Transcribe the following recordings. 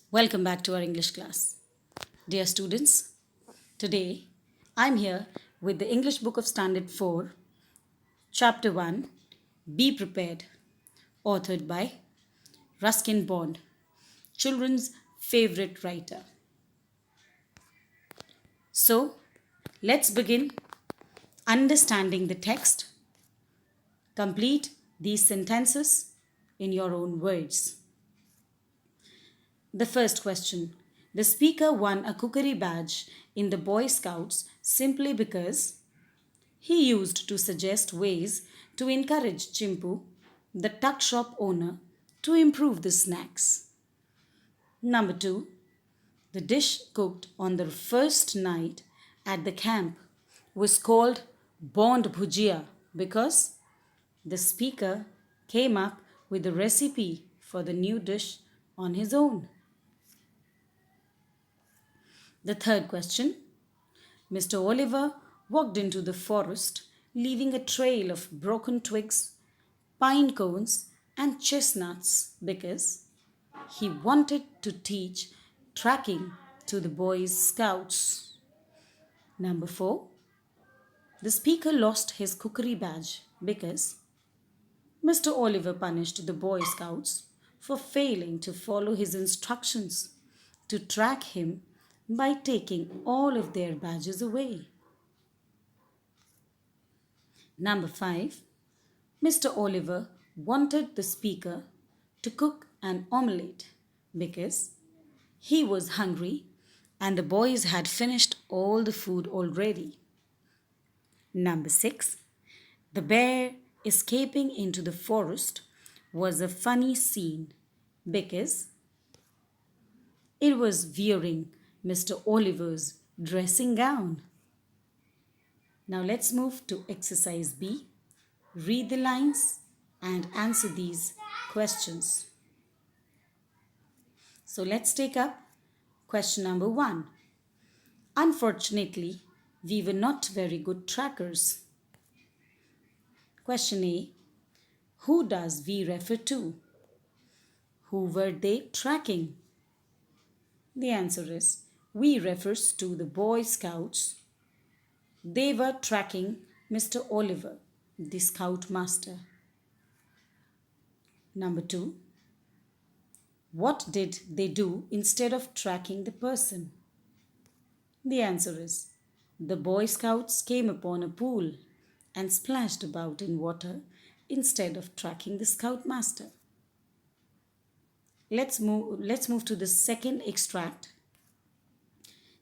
Welcome back to our English class. Dear students, today I'm here with the English book of Std.4, Chapter 1, Be Prepared, authored by Ruskin Bond, children's favorite writer. So, let's begin understanding the text. Complete these sentences in your own words. The first question. The speaker won a cookery badge in the Boy Scouts simply because he used to suggest ways to encourage Chimpu, the tuck shop owner, to improve the snacks. Number 2. The dish cooked on the first night at the camp was called Bond Bhujia because the speaker came up with the recipe for the new dish on his own. The third question. Mr. Oliver walked into the forest, leaving a trail of broken twigs, pine cones, and chestnuts because he wanted to teach tracking to the Boy Scouts. Number 4. The speaker lost his cookery badge because Mr. Oliver punished the Boy Scouts for failing to follow his instructions to track him by taking all of their badges away. Number 5. Mr. Oliver wanted the speaker to cook an omelette because he was hungry and the boys had finished all the food already. Number 6. The bear escaping into the forest was a funny scene because it was wearing Mr. Oliver's dressing gown. Now let's move to exercise B. Read the lines and answer these questions. So let's take up question number 1. Unfortunately, we were not very good trackers. Question A. Who does we refer to? Who were they tracking? The answer is we refers to the Boy Scouts. They were tracking Mr. Oliver, the Scout Master. Number 2. What did they do instead of tracking the person? The answer is the Boy Scouts came upon a pool and splashed about in water instead of tracking the Scoutmaster. Let's move to the second extract.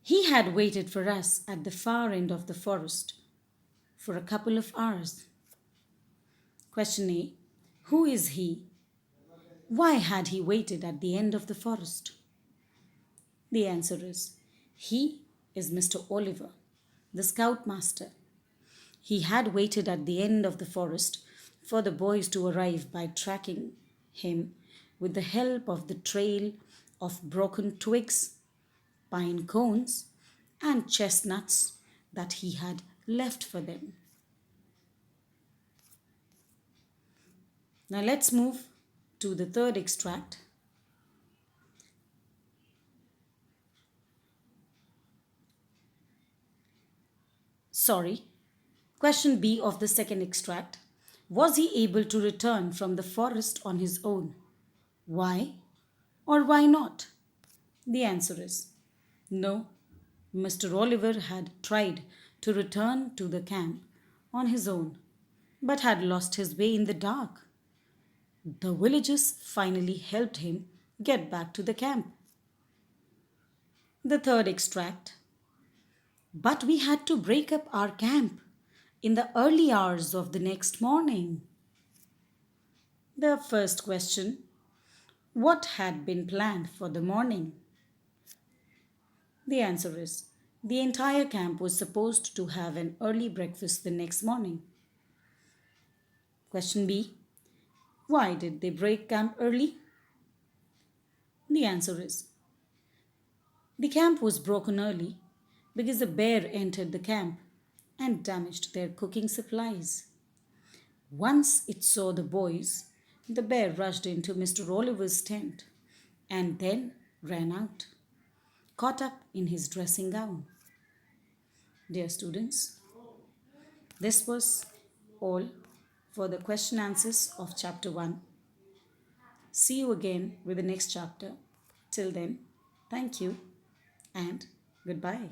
He had waited for us at the far end of the forest for a couple of hours. Question A. Who is he? Why had he waited at the end of the forest? The answer is he is Mr. Oliver, the Scoutmaster. He had waited at the end of the forest for the boys to arrive by tracking him with the help of the trail of broken twigs, pine cones, and chestnuts that he had left for them. Now let's move to the third extract. Question B of the second extract. Was he able to return from the forest on his own? Why or why not? The answer is no. Mr. Oliver had tried to return to the camp on his own but had lost his way in the dark. The villagers finally helped him get back to the camp. The third extract. But we had to break up our camp in the early hours of the next morning. The first question. What had been planned for the morning? The answer is the entire camp was supposed to have an early breakfast the next morning. Question B. Why did they break camp early? The answer is the camp was broken early because a bear entered the camp and damaged their cooking supplies. Once it saw the boys, the bear rushed into Mr. Oliver's tent and then ran out, caught up in his dressing gown. Dear students, this was all for the question answers of chapter 1. See you again with the next chapter. Till then, thank you and goodbye.